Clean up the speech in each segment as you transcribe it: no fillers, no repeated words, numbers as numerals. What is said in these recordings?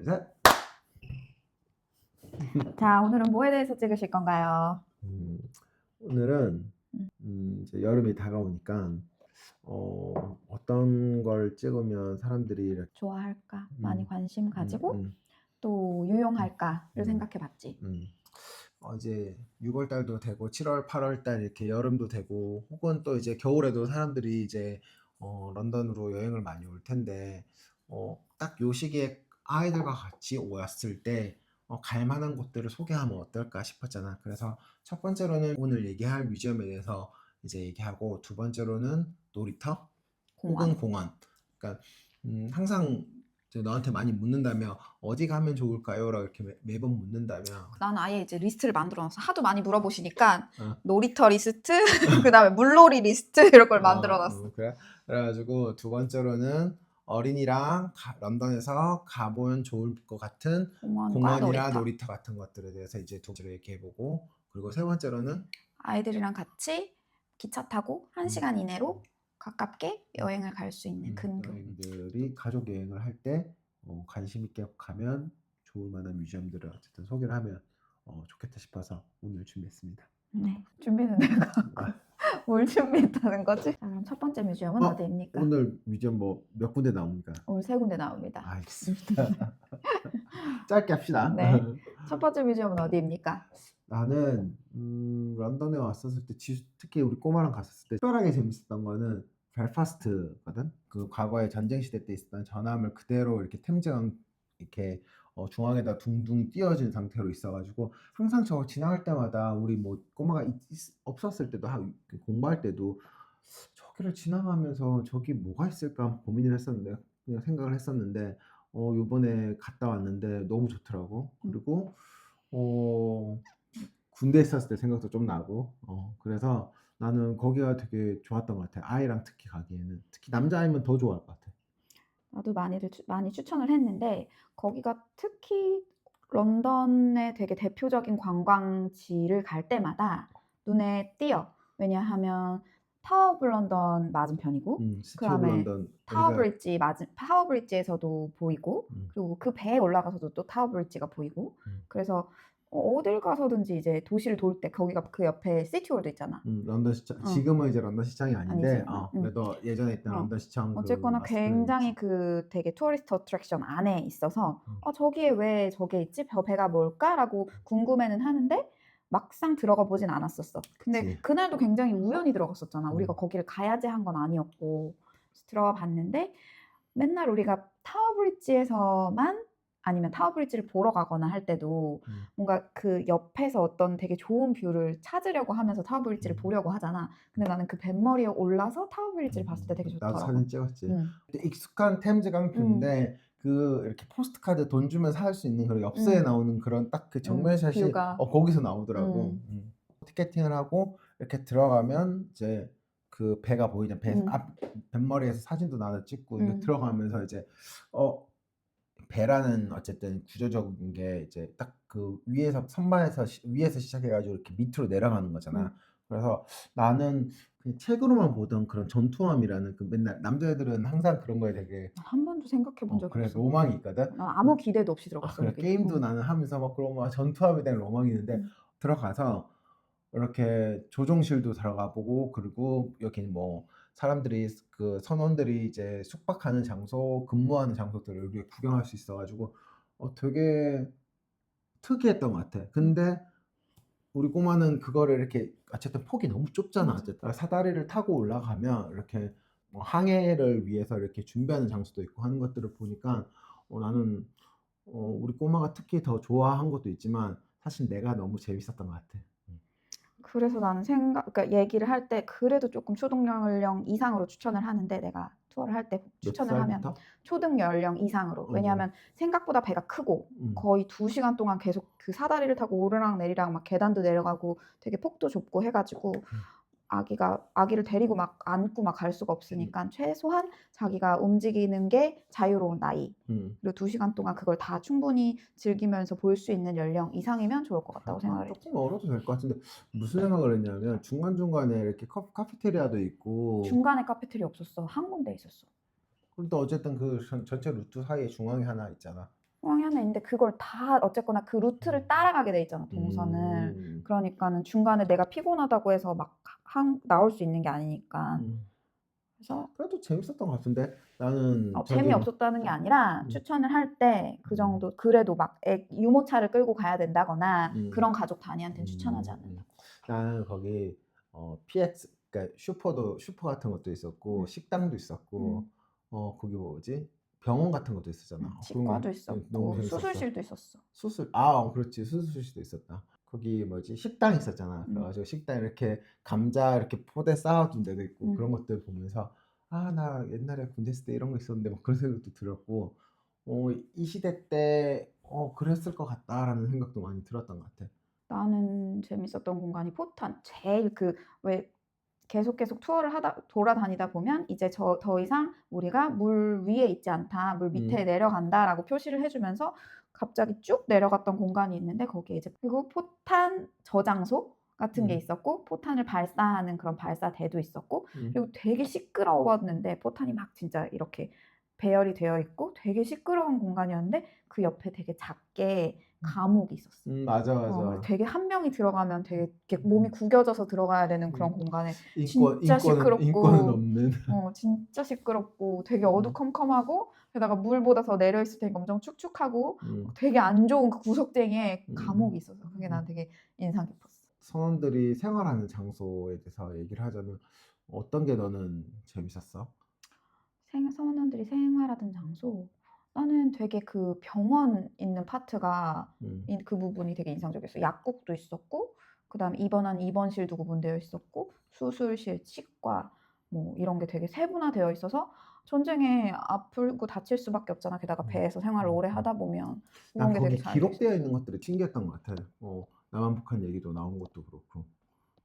셋. 자, 오늘은 뭐에 대해서 찍으실 건가요? 오늘은 이제 여름이 다가오니까 어떤 걸 찍으면 사람들이 이렇게 좋아할까? 많이 관심 음, 가지고 음, 또 유용할까를 음. 생각해봤지. 이제 6월 달도 되고 7월, 8월 달 이렇게 여름도 되고 혹은 또 이제 겨울에도 사람들이 이제 런던으로 여행을 많이 올 텐데 딱 요 시기에 아이들과 같이 왔을 때 갈 만한 곳들을 소개하면 어떨까 싶었잖아. 그래서 첫 번째로는 오늘 얘기할 뮤지엄에 대해서 이제 얘기하고 두 번째로는 놀이터 혹은 공원. 그러니까 항상 이제 너한테 많이 묻는다면 어디 가면 좋을까요? 라고 이렇게 매번 묻는다면 난 아예 이제 리스트를 만들어놨어. 하도 많이 물어보시니까 어. 놀이터 리스트, 그다음에 물놀이 리스트 이런 걸 만들어놨어. 그래? 그래가지고 두 번째로는 어린이랑 런던에서 가보면 좋을 것 같은 공원과 공원이나 놀이터. 놀이터 같은 것들에 대해서 이제 두 번째로 얘기해보고, 그리고 세 번째로는 아이들이랑 같이 기차 타고 1시간 이내로 가깝게 여행을 갈 수 있는 근교. 여행들이 가족 여행을 할 때 관심 있게 가면 좋을 만한 뮤지엄들을 어쨌든 소개를 하면 좋겠다 싶어서 오늘 준비했습니다. 네, 준비는 내가 하고 뭘 준비했다는 거지? 자, 그럼 첫 번째 뮤지엄은 어디입니까? 오늘 뮤지엄 뭐 몇 군데 나옵니까? 오늘 3군데 나옵니다. 알겠습니다. 짧게 합시다. 네. 첫 번째 뮤지엄은 어디입니까? 나는 런던에 왔었을 때 특히 우리 꼬마랑 갔었을 때 특별하게 재밌었던 거는 벨파스트거든. 그 과거에 전쟁 시대 때 있었던 전함을 그대로 이렇게 템즈강 이렇게 중앙에다 둥둥 띄어진 상태로 있어가지고 항상 저거 지나갈 때마다 우리 뭐 꼬마가 없었을 때도 공부할 때도 저기를 지나가면서 저기 뭐가 있을까 고민을 했었는데 그냥 생각을 했었는데 요번에 갔다 왔는데 너무 좋더라고. 그리고 군대에 있었을 때 생각도 좀 나고 그래서 나는 거기가 되게 좋았던 것 같아. 아이랑 특히 가기에는 특히 남자아이면 더 좋아할 것 같아. 나도 많이 추천을 했는데 거기가 특히 런던의 되게 대표적인 관광지를 갈 때마다 눈에 띄어. 왜냐하면 타워 오브 런던 맞은편이고 시티 오브 그다음에 런던 타워 브릿지에서도 보이고 그리고 그 배에 올라가서도 또 타워 브릿지가 보이고 그래서 어딜 가서든지 이제 도시를 돌 때 거기가 그 옆에 시티홀도 있잖아. 런던 시청 지금은 이제 런던 시청이 아닌데 아니지만, 그래도 예전에 있던 런던 시청 어쨌거나 그 마스터플랜 굉장히 있지. 그 되게 투어리스트 어트랙션 안에 있어서 저기에 왜 저게 있지? 배가 뭘까?라고 궁금해는 하는데 막상 들어가 보진 않았었어. 근데 그치. 그날도 굉장히 우연히 들어갔었잖아. 우리가 음. 거기를 가야지 한 건 아니었고 그래서 들어가 봤는데 맨날 우리가 타워 브릿지에서만 아니면 타워 브릿지를 보러 가거나 할 때도 뭔가 그 옆에서 어떤 되게 좋은 뷰를 찾으려고 하면서 타워 브릿지를 보려고 하잖아. 근데 나는 그 뱃머리에 올라서 타워 브릿지를 봤을 때 되게 나도 좋더라고. 사진 찍었지. 익숙한 템즈강 뷰인데 그 이렇게 포스트카드 돈 주면 살 수 있는 그런 엽서에 나오는 그런 딱 그 정면샷이 뷰가. 거기서 나오더라고. 티켓팅을 하고 이렇게 들어가면 이제 그 배가 보이잖아. 배 앞 뱃머리에서 사진도 나도 찍고 이렇게 들어가면서 이제 배라는 어쨌든 구조적인 게 이제 딱 그 위에서 선반에서 위에서 시작해가지고 이렇게 밑으로 내려가는 거잖아. 그래서 나는 그냥 책으로만 보던 그런 전투함이라는 그 맨날 남자애들은 항상 그런 거에 되게 한 번도 생각해 본 적이 그래 없어. 로망이 있거든. 난 아무 기대도 없이 들어갔어. 그래 거기. 게임도 나는 하면서 막 그런 거 전투함에 대한 로망이 있는데 들어가서 이렇게 조종실도 들어가 보고 그리고 여기 뭐 사람들이 그 선원들이 이제 숙박하는 장소, 근무하는 장소들을 이렇게 구경할 수 있어가지고 되게 특이했던 것 같아. 근데 우리 꼬마는 그거를 이렇게 어쨌든 폭이 너무 좁잖아. 어쨌든 사다리를 타고 올라가면 이렇게 뭐 항해를 위해서 이렇게 준비하는 장소도 있고 하는 것들을 보니까 나는 우리 꼬마가 특히 더 좋아한 것도 있지만 사실 내가 너무 재밌었던 것 같아. 그래서 나는 그러니까 얘기를 할 때 그래도 조금 초등 연령 이상으로 추천을 하는데 내가 투어를 할 때 몇 추천을 하면 살부터? 초등 연령 이상으로. 왜냐하면 생각보다 배가 크고 거의 2시간 동안 계속 그 사다리를 타고 오르락 내리락 막 계단도 내려가고 되게 폭도 좁고 해가지고 아기를 데리고 막 안고 막 갈 수가 없으니까 최소한 자기가 움직이는 게 자유로운 나이 그리고 2시간 동안 그걸 다 충분히 즐기면서 볼 수 있는 연령 이상이면 좋을 것 같다고 생각을 했지. 조금 멀어도 될 것 같은데 무슨 생각을 했냐면 중간중간에 이렇게 카페테리아도 있고 중간에 카페테리아 없었어. 한 군데 있었어. 그런데 어쨌든 그 전체 루트 사이에 중앙에 하나 있잖아. 공항이 하나 있는데 그걸 다 어쨌거나 그 루트를 따라가게 돼 있잖아, 동선을. 음. 그러니까는 중간에 내가 피곤하다고 해서 막 나올 수 있는 게 아니니까. 음. 그래서 그래도 재밌었던 것 같은데 나는 저기 재미없었다는 게 아니라 음. 추천을 할 때 그 음. 정도 그래도 막 유모차를 끌고 가야 된다거나 음. 그런 가족 단위한테는 추천하지 않는다고. 나는 거기 PX 그러니까 슈퍼 같은 것도 있었고 식당도 있었고 음. 거기 뭐지? 병원 같은 것도 있었잖아. 그런 거 치과도 너무 있었고 재밌었어. 수술실도 있었어. 그렇지. 수술실도 있었다. 거기 뭐지? 식당 있었잖아. 그래 음. 가지고 식당에 이렇게 감자 이렇게 포대 쌓아 둔 데도 있고 그런 음. 것들 보면서 '아 나 옛날에 군대 있을 때 이런 거 있었는데.' 막 그런 생각도 들었고 '이 시대 때 그랬을 것 같다.'라는 생각도 많이 들었던 것 같아. 나는 재밌었던 공간이 포탄. 제일 왜 계속 투어를 돌아다니다 보면 이제 더 이상 우리가 물 위에 있지 않다. 물 밑에 음. 내려간다라고 표시를 해 주면서 갑자기 쭉 내려갔던 공간이 있는데 거기에 이제 그리고 포탄 저장소 같은 게 음. 있었고 포탄을 발사하는 그런 발사대도 있었고 음. 그리고 되게 시끄러웠는데 포탄이 막 진짜 이렇게 배열이 되어 있고 되게 시끄러운 공간이었는데 그 옆에 되게 작게 감옥이 있었어. 맞아, 그래서 맞아. 되게 한 명이 들어가면 되게 이렇게 몸이 음. 구겨져서 들어가야 되는 그런 음. 공간에 인권 진짜 인권은 인권은 시끄럽고 없는. 진짜 시끄럽고 되게 음. 어두컴컴하고 게다가 물보다 더 내려 있을 테니까 엄청 축축하고 음. 되게 안 좋은 그 구석탱이에 음. 감옥이 있었어. 그게 난 되게 인상 깊었어. 선원들이 생활하는 장소에 대해서 얘기를 하자면 어떤 게 너는 재밌었어? 선원들이 생활하던 장소. 나는 되게 그 병원 있는 파트가 음. 그 부분이 되게 인상적이었어. 약국도 있었고 그다음에 입원한 입원실도 구분되어 있었고 수술실, 치과 뭐 이런 게 되게 세분화되어 있어서 전쟁에 아프고 다칠 수밖에 없잖아. 게다가 음. 배에서 생활을 오래 하다 보면 난 그런 게 되게 거기 잘 돼 기록되어 있었어. 있는 것들이 신기했던 것 같아. 남한북한 얘기도 나온 것도 그렇고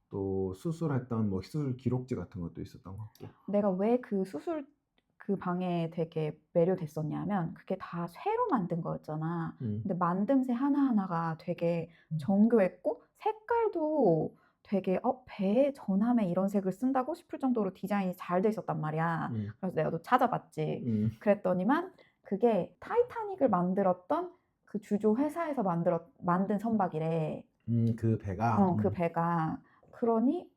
또 수술했던 뭐 수술 기록지 같은 것도 있었던 것 같고. 내가 왜 그 수술 그 방에 되게 매료됐었냐면 그게 다 쇠로 만든 거였잖아. 음. 근데 만듦새 하나하나가 되게 음. 정교했고 색깔도 되게 '배에 전함에 이런 색을 쓴다고?' 싶을 정도로 디자인이 잘 돼 있었단 말이야. 음. 그래서 내가 또 찾아봤지. 음. 그랬더니만 그게 타이타닉을 만들었던 그 주조 회사에서 만든 선박이래. 그 배가 그 배가. 그러니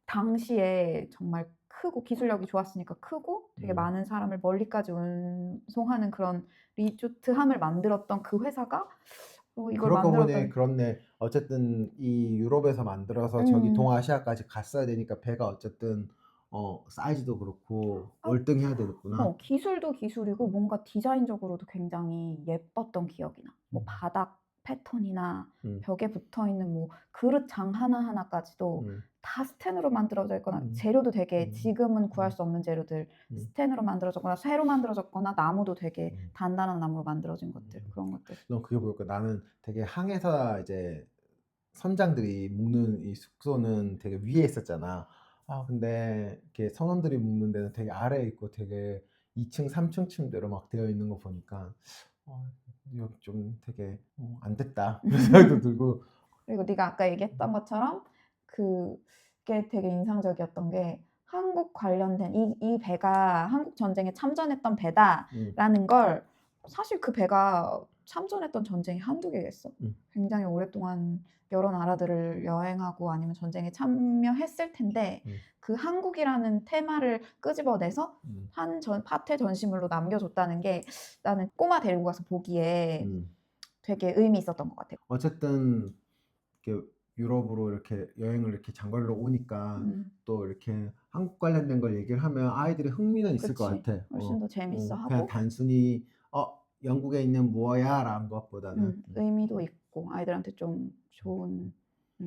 당시에 정말 크고 기술력이 좋았으니까 크고 되게 음. 많은 사람을 멀리까지 운송하는 그런 리조트함을 만들었던 그 회사가 이걸 그러고 보니 만들었던 그렇네. 어쨌든 이 유럽에서 만들어서 저기 음. 동아시아까지 갔어야 되니까 배가 어쨌든 사이즈도 그렇고 아 월등해야 되겠구나. 기술도 기술이고 뭔가 디자인적으로도 굉장히 예뻤던 기억이 나. 뭐 음. 바닥 패턴이나 음. 벽에 붙어있는 뭐 그릇장 하나하나까지도 음. 다 스텐으로 만들어져 있거나 음. 재료도 되게 음. 지금은 구할 음. 수 없는 재료들 음. 스텐으로 만들어졌거나 쇠로 만들어졌거나 나무도 되게 음. 단단한 나무로 만들어진 것들 음. 그런 것들. 넌 그게 보일까? 나는 되게 항해사 이제 선장들이 묵는 이 숙소는 되게 위에 있었잖아. 근데 이렇게 선원들이 묵는 데는 되게 아래에 있고 되게 2층, 3층 침대로 막 되어 있는 거 보니까 여기 좀 되게 안 됐다. 그런 생각도 들고. 그리고 네가 아까 얘기했던 것처럼 그게 되게 인상적이었던 게 한국 관련된 이 배가 한국 전쟁에 참전했던 음. 배다라는 걸 사실 그 배가 참전했던 전쟁이 한두 개겠어? 음. 굉장히 오랫동안 여러 나라들을 여행하고 아니면 전쟁에 참여했을 텐데 음. 그 한국이라는 테마를 끄집어내서 음. 파트 전시물로 남겨줬다는 게 나는 꼬마 데리고 가서 보기에 음. 되게 의미 있었던 것 같아. 어쨌든 이렇게 유럽으로 이렇게 여행을 이렇게 장거리로 오니까 음. 또 이렇게 한국 관련된 걸 얘기를 하면 아이들이 흥미는 있을 것 그치. 같아. 훨씬 더 재밌어 그냥 하고 단순히 영국에 있는 뭐야라는 것보다는. 의미도 있고 아이들한테 좀 좋은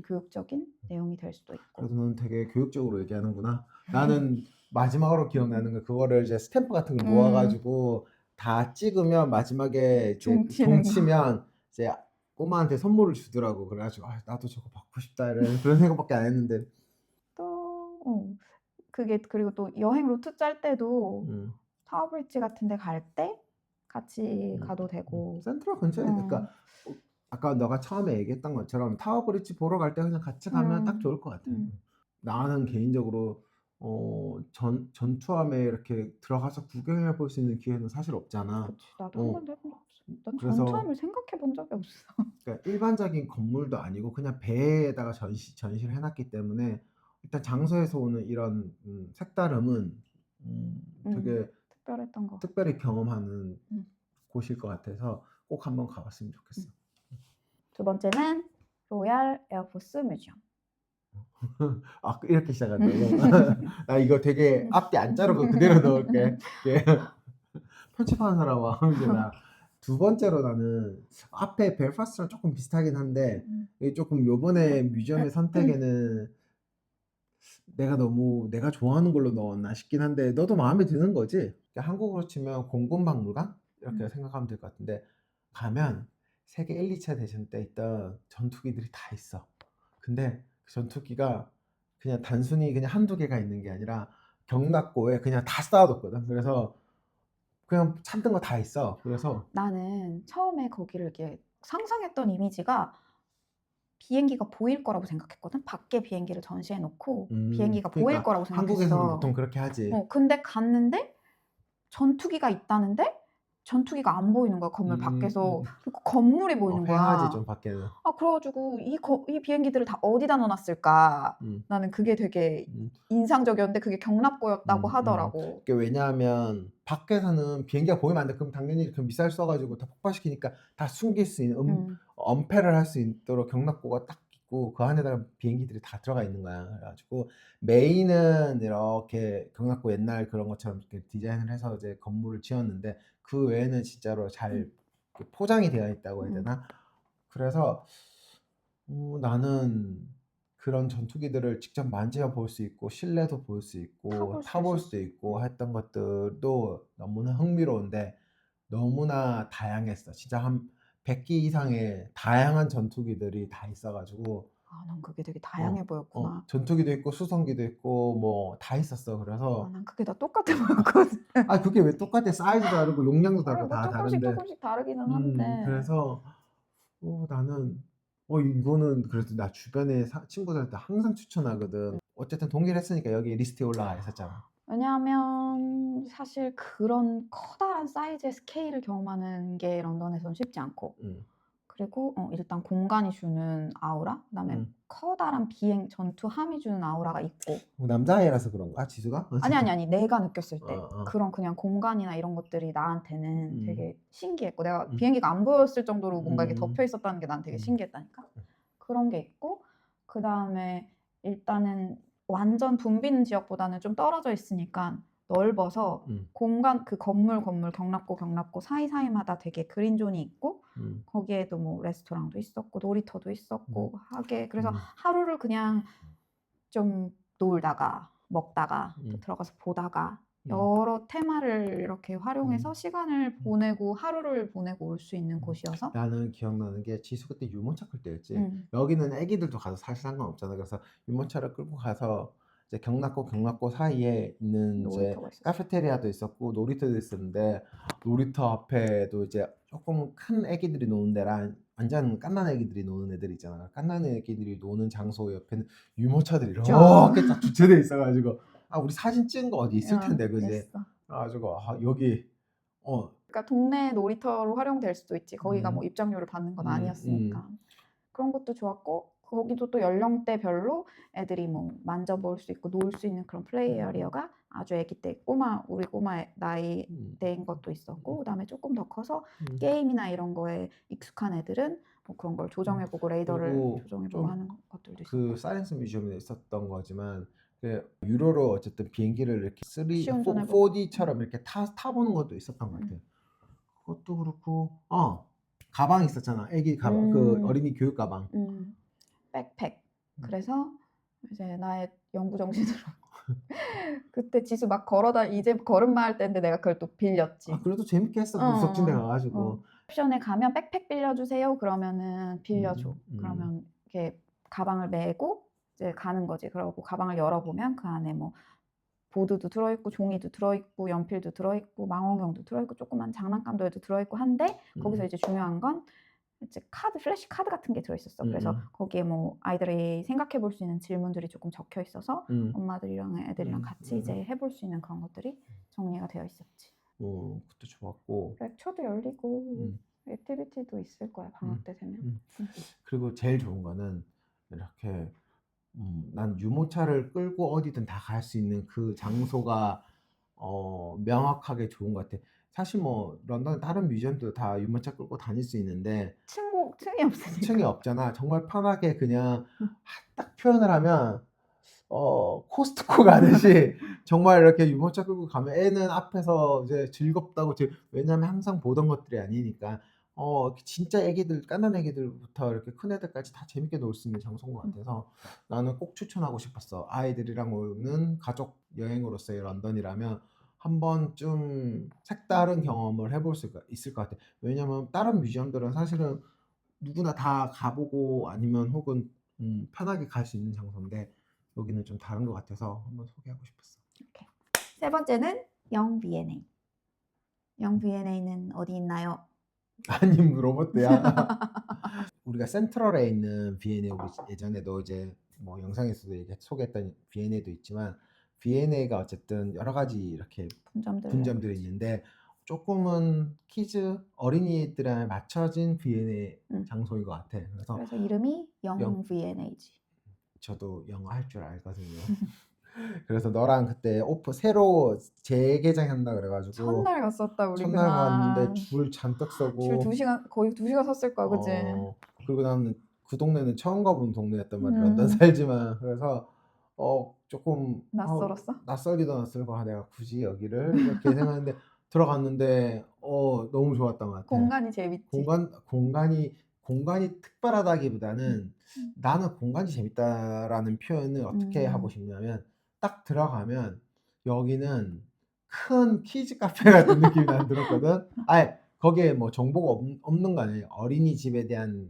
교육적인 내용이 될 수도 있고. 그래도 넌 되게 교육적으로 얘기하는구나. 나는 마지막으로 기억나는 건 그거를 이제 스탬프 같은 거 모아 음. 가지고 다 찍으면 마지막에 이제 종 종치는 거. 치면 이제 꼬마한테 선물을 주더라고. 그래 가지고 '아 나도 저거 받고 싶다.' 이런 그런 생각밖에 안 했는데. 또 그게 그리고 또 여행 루트 짤 때도 음. 타워 브릿지 같은 데 갈 때 같이 음. 가도 되고. 센트럴 근처에 어. 그러니까 아까 너가 처음에 얘기했던 것처럼 타워 브릿지 보러 갈 때 그냥 같이 가면 딱 음. 좋을 것 같아. 음. 나는 개인적으로 전투함에 이렇게 들어가서 구경해 볼 수 있는 기회는 사실 없잖아. 그치. 나도 한 어 번도 해본 적 없어. 난 그래서 전투함을 생각해 본 적이 없어. 그러니까 일반적인 건물도 아니고 그냥 배에다가 전시를 해 놨기 때문에 일단 장소에서 오는 이런 색다름은 되게 특별했던 것 같아. 특별히 경험하는 음. 곳일 것 같아서 꼭 한번 가 봤으면 좋겠어. 두 번째는 로얄 에어포스 뮤지엄. 아 이렇게 시작한다고? 나 이거 되게 앞뒤 안 자르고 그대로 넣을게. 이게 편집하는 사람아 이제 나 두 번째로 나는 앞에 벨파스트랑 조금 비슷하긴 한데 이게 조금 요번에 뮤지엄의 선택에는 내가 좋아하는 걸로 넣었나 싶긴 한데 너도 마음에 드는 거지? 그러니까 한국으로 치면 공군박물관 이렇게 생각하면 될 것 같은데 가면 세계 1, 2차 대전 때 있던 전투기들이 다 있어. 근데 그 전투기가 그냥 단순히 그냥 한두 개가 있는 게 아니라 경납고에 그냥 다 쌓아뒀거든. 그래서 그냥 찾는 거 다 있어. 그래서 나는 처음에 거기를 이렇게 상상했던 이미지가 비행기가 보일 거라고 생각했거든. 밖에 비행기를 전시해 놓고 비행기가 보일 그러니까 거라고 한국에서는 생각했어. 보통 그렇게 하지. 근데 갔는데 전투기가 있다는데 전투기가 안 보이는 거야, 건물 밖에서. 그리고 건물이 보이는 휑하지 거야. 좀 밖에는. 그래 가지고 이 비행기들을 다 어디다 넣어 놨을까? 음. 나는 그게 되게 음. 인상적이었는데 그게 경납고였다고 하더라고. 그게 왜냐하면 밖에서는 비행기가 보이면 안 돼. 그럼 당연히 그 미사일 쏴가지고 다 폭발시키니까 다 숨길 수 있는 엄폐를 할 수 있도록 경납고가 딱 있고 그 안에다가 비행기들이 다 들어가 있는 거야. 그래가지고 메인은 이렇게 경납고 옛날 그런 것처럼 이렇게 디자인을 해서 이제 건물을 지었는데 그 외에는 진짜로 잘 포장이 되어 있다고 해야 되나? 그래서 나는 그런 전투기들을 직접 만져볼 수 있고 실내도 볼 수 있고 타볼 수도 있고 했던 것들도 너무나 흥미로운데 너무나 다양했어. 진짜 한 100기 이상의 다양한 전투기들이 다 있어가지고 난 그게 되게 다양해 보였구나. 전투기도 있고 수송기도 있고 뭐 다 있었어. 그래서 난 그게 다 똑같아 보였거든. 그게 왜 똑같아? 사이즈 다르고 용량도 다르고 뭐 다 조금씩 다른데 조금씩 다르기는 한데. 그래서 나는 이거는 그래도 나 주변에 친구들한테 항상 추천하거든. 어쨌든 동의를 했으니까 여기 리스트에 올라가 있었잖아. 왜냐하면 사실 그런 커다란 사이즈의 스케일을 경험하는 게 런던에선 쉽지 않고 음, 그리고 일단 공간이 주는 아우라 그다음에 커다란 비행 전투함이 주는 아우라가 있고 남자애라서 그런가? 지수가? 아니 내가 느꼈을 때 어. 그런 그냥 공간이나 이런 것들이 나한테는 음. 되게 신기했고 내가 음. 비행기가 안 보였을 정도로 뭔가 이게 음. 덮여 있었다는 게 난 되게 신기했다니까. 그런 게 있고 그다음에 일단은 완전 붐비는 지역보다는 좀 떨어져 있으니까 넓어서 공간 그 건물 경납고 사이사이마다 되게 그린존이 있고 거기에도 뭐 레스토랑도 있었고 놀이터도 있었고 하게 그래서 하루를 그냥 좀 놀다가 먹다가 또 들어가서 보다가 여러 테마를 이렇게 활용해서 시간을 보내고 하루를 보내고 올 수 있는 곳이어서 나는 기억나는 게 지수 그때 유모차 끌 때였지. 여기는 애기들도 가서 사실 상관없잖아. 그래서 유모차를 끌고 가서 이제 경납고 사이에 있는 이제 놀이터가 있었어. 카페테리아도 있었고 놀이터도 있었는데 놀이터 앞에도 이제 조금 큰 애기들이 노는 데랑 완전 갓난 애기들이 노는 애들 있잖아. 갓난 애기들이 노는 장소 옆에는 유모차들이 이렇게 딱 주차돼 있어가지고 우리 사진 찍은 거 어디 있을 텐데 그지? 있어. 그래가지고 여기 그러니까 동네 놀이터로 활용될 수도 있지. 거기가 뭐 입장료를 받는 건 아니었으니까. 그런 것도 좋았고 거기도 또 연령대별로 애들이 뭐 만져볼 수 있고 놀 수 있는 그런 플레이 에리어가 아주 아기 때 우리 꼬마 나이 때인 것도 있었고 그다음에 조금 더 커서 게임이나 이런 거에 익숙한 애들은 뭐 그런 걸 조정해보고 레이더를 그리고 조정해보고 좀 하는 것들도 있었고 그 사이언스 뮤지엄에 있었던 거지만 유로로 어쨌든 비행기를 이렇게 시운전해보고 4D처럼 이렇게 타보는 것도 있었던 것 같아요. 그것도 그렇고 가방 있었잖아. 애기 가방 그 어린이 교육 가방. 백팩. 그래서 이제 나의 연구 정신으로 그때 지수 막 이제 걸음마 할 때인데 내가 그걸 또 빌렸지. 그래도 재밌게 했어. 구석진 데 가가지고. 옵션에 가면 백팩 빌려주세요. 그러면은 빌려줘. 그러면 이렇게 가방을 메고 이제 가는 거지. 그러고 가방을 열어보면 그 안에 뭐 보드도 들어있고 종이도 들어있고 연필도 들어있고 망원경도 들어있고 조그만 장난감들도 들어있고 한데 거기서 이제 중요한 건 이제 플래시 카드 같은 게 들어있었어. 그래서 거기에 뭐 아이들이 생각해 볼 수 있는 질문들이 조금 적혀 있어서 엄마들이랑 애들이랑 같이 이제 해볼 수 있는 그런 것들이 정리가 되어 있었지. 그것도 좋았고. 렉처도 열리고 액티비티도 있을 거야 방학 때 되면. 음. 그리고 제일 좋은 거는 이렇게 난 유모차를 끌고 어디든 다 갈 수 있는 그 장소가 명확하게 좋은 것 같아. 사실 뭐 런던 다른 뮤지엄도 다 유모차 끌고 다닐 수 있는데 층이 없으니까. 층이 없잖아. 정말 편하게 그냥 딱 표현을 하면 코스트코 가듯이 정말 이렇게 유모차 끌고 가면 애는 앞에서 이제 즐겁다고 왜냐면 항상 보던 것들이 아니니까 진짜 애기들 깐난 애기들부터 이렇게 큰 애들까지 다 재밌게 놀 수 있는 장소인 것 같아서 나는 꼭 추천하고 싶었어. 아이들이랑 오는 가족 여행으로서의 런던이라면 한 번쯤 색다른 경험을 해볼 수 있을 것 같아. 왜냐면 다른 뮤지엄들은 사실은 누구나 다 가보고 아니면 혹은 편하게 갈 수 있는 장소인데 여기는 좀 다른 것 같아서 한번 소개하고 싶었어. 오케이. 세 번째는 영 V&A. 영 V&A는 어디 있나요? 아니 로봇이야. 우리가 센트럴에 있는 V&A 우리 예전에도 이제 뭐 영상에서도 소개했던 V&A도 있지만 V&A가 어쨌든 여러 가지 이렇게 분점들이 있는데 조금은 키즈 어린이들에 맞춰진 V&A 장소인 것 같아. 그래서 이름이 영 V&A지. 저도 영어 할 줄 알거든요. 그래서 너랑 그때 새로 재개장한다 그래가지고 첫날 갔었다 우리 첫날 그날. 갔는데 줄 잔뜩 서고 줄 2시간 거의 2시간 섰을 거야, 그치? 그리고 나는 그 동네는 처음 가본 동네였단 말이야. 런던 살지만. 그래서 조금 낯설었어? 낯설기도 낯설고 내가 굳이 여기를 이렇게 생각했는데 들어갔는데 너무 좋았던 것 같아. 공간이 재밌지. 공간이 특별하다기보다는 나는 공간이 재밌다라는 표현을 어떻게 하고 싶냐면 딱 들어가면 여기는 큰 키즈 카페 같은 느낌이 난 들었거든. 아니 거기에 뭐 정보가 없는 거 아니에요. 어린이집에 대한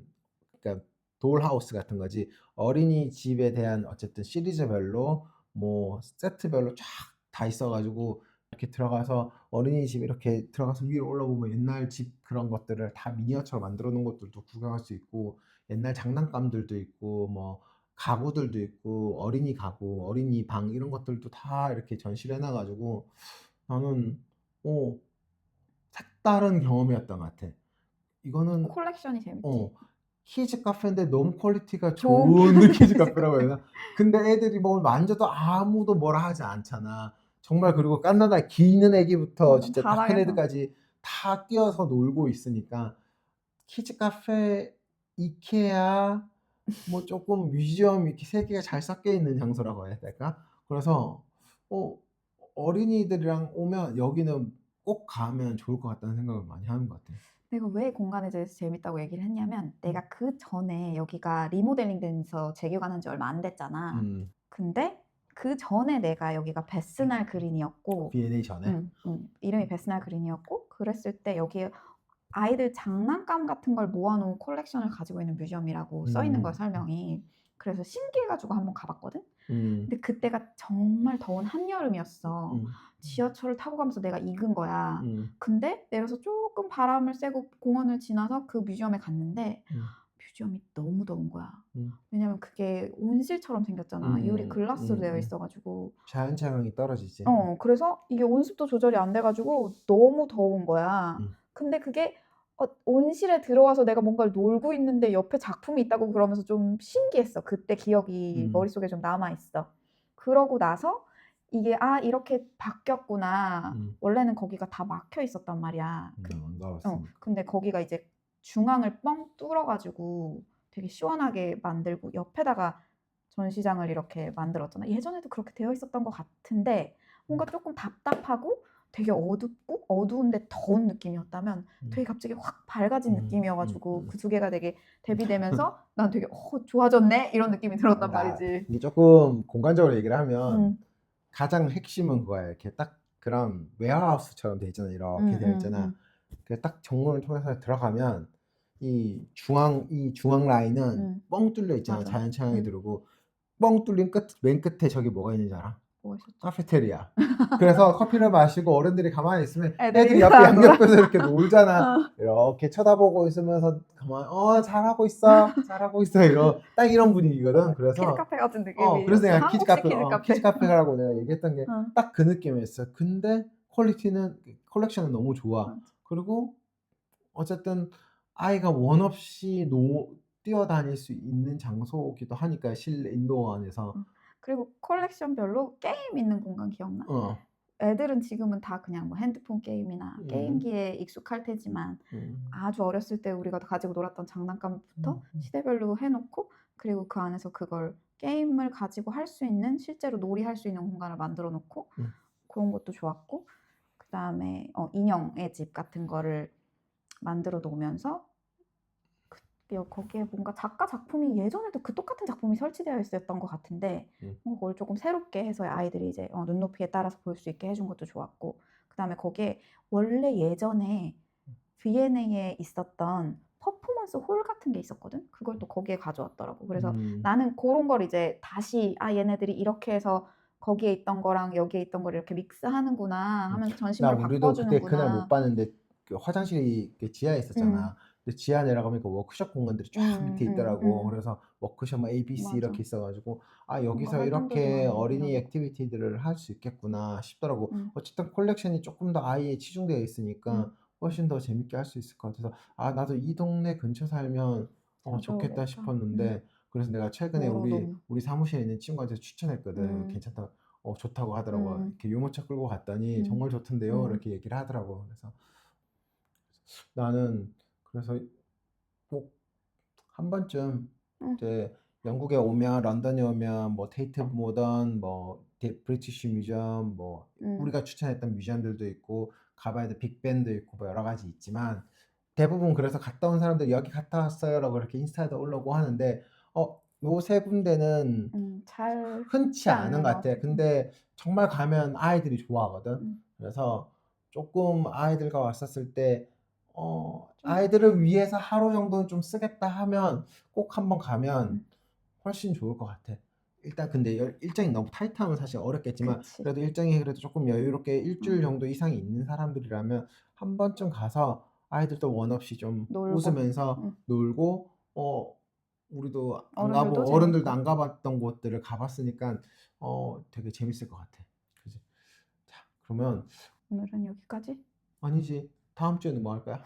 그러니까 돌하우스 같은 거지. 어린이집에 대한 어쨌든 시리즈별로 뭐 세트별로 쫙 다 있어가지고 이렇게 들어가서 어린이집 이렇게 들어가서 위로 올라보면 옛날 집 그런 것들을 다 미니어처로 만들어 놓은 것들도 구경할 수 있고 옛날 장난감들도 있고 뭐 가구들도 있고 어린이 가구, 어린이 방 이런 것들도 다 이렇게 전시를 해놔가지고 나는 색다른 경험이었던 것 같아. 이거는 콜렉션이 재밌지. 키즈 카페인데 너무 퀄리티가 좋은 키즈 카페라고 해야 되나? 근데 애들이 뭐 만져도 아무도 뭐라 하지 않잖아. 정말 그리고 깐나다 기는 애기부터 진짜 다 큰 애들까지 다 뛰어서 놀고 있으니까 키즈 카페, 이케아, 뭐 조금 뮤지엄 이렇게 세 개가 잘 섞여 있는 장소라고 해야 될까? 그래서 어린이들이랑 오면 여기는 꼭 가면 좋을 것 같다는 생각을 많이 하는 것 같아. 내가 왜 공간에 대해서 재밌다고 얘기를 했냐면 내가 그 전에 여기가 리모델링 되면서 재개관한 지 얼마 안 됐잖아. 근데 그 전에 내가 여기가 베스날 그린이었고 V&A 전에? 이름이 베스날 그린이었고 그랬을 때 여기에 아이들 장난감 같은 걸 모아놓은 콜렉션을 가지고 있는 뮤지엄이라고 써있는 거야 설명이. 그래서 신기해가지고 한번 가봤거든. 근데 그때가 정말 더운 한여름이었어. 지하철을 타고 가면서 내가 익은 거야. 근데 내려서 조금 바람을 쐬고 공원을 지나서 그 뮤지엄에 갔는데 뮤지엄이 너무 더운 거야. 왜냐면 그게 온실처럼 생겼잖아. 유리 글라스로 되어 있어가지고 자연채광이 떨어지지. 그래서 이게 온습도 조절이 안 돼가지고 너무 더운 거야. 근데 그게 온실에 들어와서 내가 뭔가를 놀고 있는데 옆에 작품이 있다고 그러면서 좀 신기했어. 그때 기억이 머릿속에 좀 남아있어. 그러고 나서 이게 이렇게 바뀌었구나. 원래는 거기가 다 막혀 있었단 말이야. 근데 거기가 이제 중앙을 뻥 뚫어가지고 되게 시원하게 만들고 옆에다가 전시장을 이렇게 만들었잖아. 예전에도 그렇게 되어 있었던 것 같은데 뭔가 조금 답답하고 되게 어둡고 어두운데 더운 느낌이었다면 되게 갑자기 확 밝아진 느낌이어가지고 그 두 개가 되게 대비되면서 난 되게 좋아졌네 이런 느낌이 들었단 말이지. 이게 조금 공간적으로 얘기를 하면 가장 핵심은 그거야. 이렇게 딱 그런 웨어하우스처럼 돼 있잖아. 이렇게 되어 있잖아. 딱 정문을 통해서 들어가면 이 중앙 라인은 뻥 뚫려 있잖아. 자연채광이 들어오고 뻥 뚫린 맨 끝에 저기 뭐가 있는지 알아? 카페테리아. 그래서 커피를 마시고 어른들이 가만히 있으면 애들이 옆에 양옆에서 이렇게 놀잖아. 이렇게 쳐다보고 있으면서 가만히 잘하고 있어 딱 이런 분위기거든. 그래서 키즈 카페 같은 느낌이. 그래서 내가 키즈 카페라고 내가 얘기했던 게 딱 그 느낌이었어. 근데 컬렉션은 너무 좋아. 그리고 어쨌든 아이가 원 없이 뛰어다닐 수 있는 장소기도 하니까 실내 인도어 안에서. 그리고 컬렉션별로 게임 있는 공간 기억나? 어. 애들은 지금은 다 그냥 뭐 핸드폰 게임이나 음. 게임기에 익숙할 테지만 음. 아주 어렸을 때 우리가 가지고 놀았던 장난감부터 음. 시대별로 해 놓고 그리고 그 안에서 그걸 게임을 가지고 할 수 있는 실제로 놀이할 수 있는 공간을 만들어 놓고 음. 고런 것도 좋았고 그다음에 인형의 집 같은 거를 만들어 놓으면서 거기에 뭔가 작가 작품이 예전에도 그 똑같은 작품이 설치되어 있었던 것 같은데 음. 그걸 조금 새롭게 해서 아이들이 이제 눈높이에 따라서 볼 수 있게 해준 것도 좋았고 그다음에 거기에 원래 예전에 V&A에 있었던 퍼포먼스 홀 같은 게 있었거든. 그걸 또 거기에 가져왔더라고. 그래서 음. 나는 고런 걸 이제 다시 '아 얘네들이 이렇게 해서 거기에 있던 거랑 여기에 있던 걸 이렇게 믹스하는구나.' 음. 하면서 나 전시물을 우리도 그때 그날 못 바꿔주는구나. 봤는데 그 화장실이 그 지하에 음. 있었잖아. 근데 지하 내려가면 그 워크숍 공간들이 쫙 밑에 있더라고. 그래서 워크숍 뭐 ABC 맞아. 이렇게 있어 가지고 '아 뭔가 여기서 활동들도 이렇게 많이 어린이 열어 놓고. 액티비티들을 할 수 있겠구나.' 싶더라고. 음. 어쨌든 컬렉션이 쪼끔 더 아이에 치중되어 음. 있으니까 훨씬 더 재밌게 할 수 있을 것 같아서 '아 나도 이 동네 근처 살면 좋겠다.' 가져오겠다. 싶었는데 그래서 내가 최근에 멀어 너무. 우리 사무실에 있는 친구한테 추천했거든. 음. 괜찮다 좋다고 하더라고. 음. 이렇게 유모차 끌고 갔더니 음. "정말 좋던데요." 음. 이렇게 얘기를 하더라고. 그래서 나는 그래서 꼭 한 번쯤 음. 이제 영국에 오면 런던에 오면 뭐 테이트 모던 뭐 브리티시 뮤지엄 뭐 음. 우리가 추천했던 뮤지엄들도 있고 가 봐야 될 빅벤도 있고 뭐 여러 가지 있지만 대부분 그래서 갔다 온 사람들이 "여기 갔다 왔어요."라고 이렇게 인스타에도 올리고 하는데 요 세 군데는 잘 흔치 쉽지 않은 않은 것 것 같아. 같아. 근데 정말 가면 아이들이 좋아하거든. 음. 그래서 쪼끔 아이들과 왔었을 때 좀 '아이들을 위해서 하루 정도는 좀 쓰겠다.' 하면 꼭 한번 가면 음. 훨씬 좋을 것 같아. 일단 근데 일정이 너무 타이트하면 사실 어렵겠지만 그치. 그래도 일정이 그래도 쪼끔 여유롭게 일 어. 주일 정도 이상이 있는 사람들이라면 한 번쯤 가서 아이들도 원 없이 좀 놀고. 웃으면서 음. 놀고 우리도 안 가 본 어른들도 어른들도 재밌고. 안 가 봤던 곳들을 가 봤으니깐 되게 재밌을 것 같아. 그지? 자 그러면 오늘은 여기까지. 아니지. 다음 주에는 뭐 할 거야?